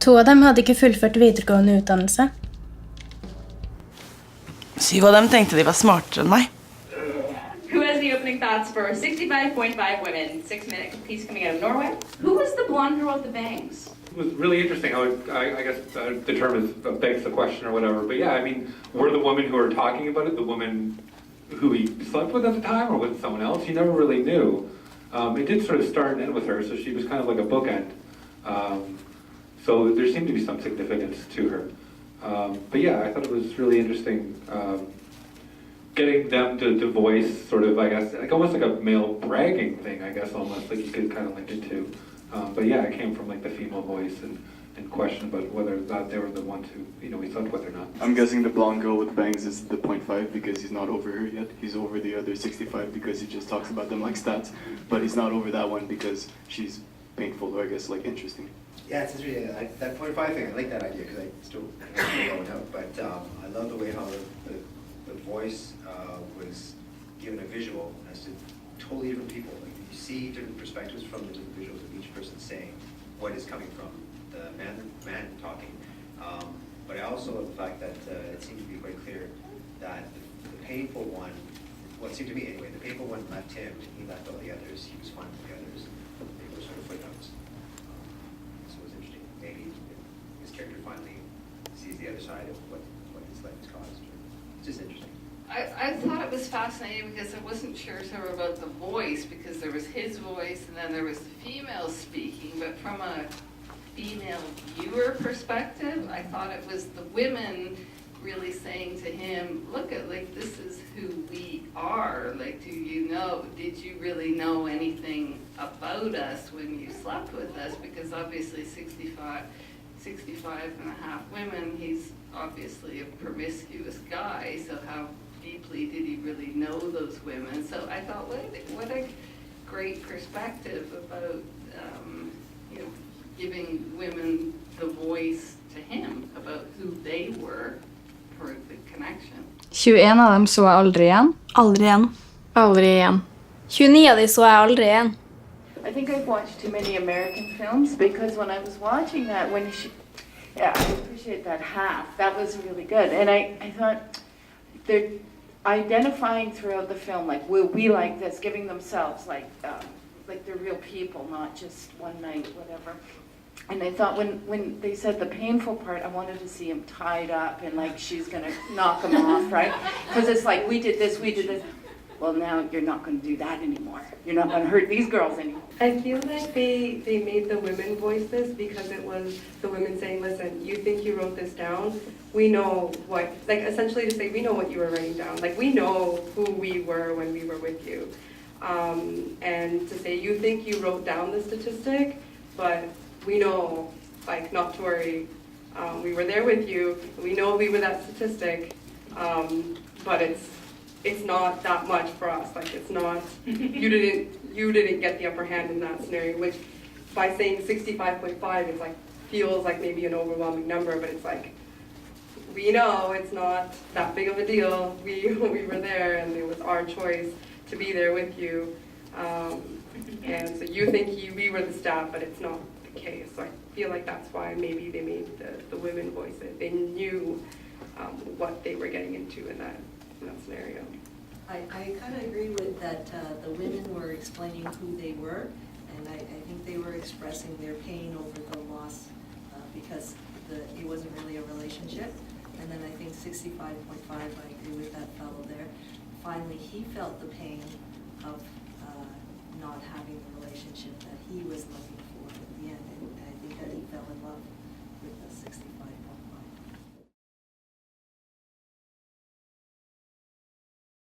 To av dem hadde ikke fullført videregående utdannelse. 7 av dem tenkte de var smartere enn meg. Who has the opening thoughts for 65.5 women? 6-minute piece coming out of Norway. Who was the blonde girl with the bangs? It was really interesting how I guess the term is begs the question or whatever. But yeah, I mean, were the women who were talking about it the women who he slept with at the time or with someone else? You never really knew. It did sort of start and end with her, so she was kind of like a bookend. So there seemed to be some significance to her. But yeah, I thought it was really interesting getting them to voice sort of, I guess, like almost like a male bragging thing, I guess, almost like you could kind of link it to. But yeah, it came from like the female voice and question about whether or not they were the ones who, he slept with or not. I'm guessing the blonde girl with bangs is the 0.5 because he's not over her yet. He's over the other 65 because he just talks about them like stats. But he's not over that one because she's painful or I guess like interesting. Yeah, it's interesting. That 0.5 thing, I like that idea because I still don't know. But I love the way how the voice was given a visual as to totally different people. Like you see different perspectives from the different visuals of each person saying what is coming from the man talking. But I also love the fact that it seemed to be quite clear that the painful one, well, it seemed to me anyway, the painful one left him and he left all the others. He was fine with the others. They were sort of footnotes. So it was interesting. Maybe his character finally sees the other side of what his life has caused. It's just interesting. I thought it was fascinating because I wasn't sure sort of about the voice because there was his voice and then there was the female speaking, but from a female viewer perspective, I thought it was the women really saying to him, look at, like, this is who we are. Like, did you really know anything about us when you slept with us? Because obviously 65 and a half women, he's obviously a promiscuous guy, so how deeply did he really know those women? So I thought, what a great perspective about giving women the voice to him about who they were for the connection. 21 av dem så jeg aldri igjen. Aldri igjen. Aldri igjen. 29 av de så jeg aldri igjen. I think I've watched too many American films because when I was watching that, I appreciate that half. That was really good. And I thought they're identifying throughout the film, like, will we like this, giving themselves like they're real people, not just one night, whatever. And I thought when they said the painful part, I wanted to see him tied up and like she's going to knock him off, right? Because it's like, we did this. Well, now you're not going to do that anymore. You're not going to hurt these girls anymore. I feel like they made the women voice this because it was the women saying, listen, you think you wrote this down? We know what, like essentially to say, we know what you were writing down. Like we know who we were when we were with you. And to say, you think you wrote down the statistic, but we know, like, not to worry. We were there with you. We know we were that statistic, but it's not that much for us. Like it's not. You didn't get the upper hand in that scenario. Which, by saying 65.5, it's like feels like maybe an overwhelming number, but it's like we know it's not that big of a deal. We were there, and it was our choice to be there with you. And so you think we were the staff, but it's not the case. So I feel like that's why maybe they made the women voice it. They knew what they were getting into in that scenario. I kind of agree with that. The women were explaining who they were, and I think they were expressing their pain over the loss because it wasn't really a relationship. And then I think 65.5, I agree with that fellow there. Finally, he felt the pain of not having the relationship that he was looking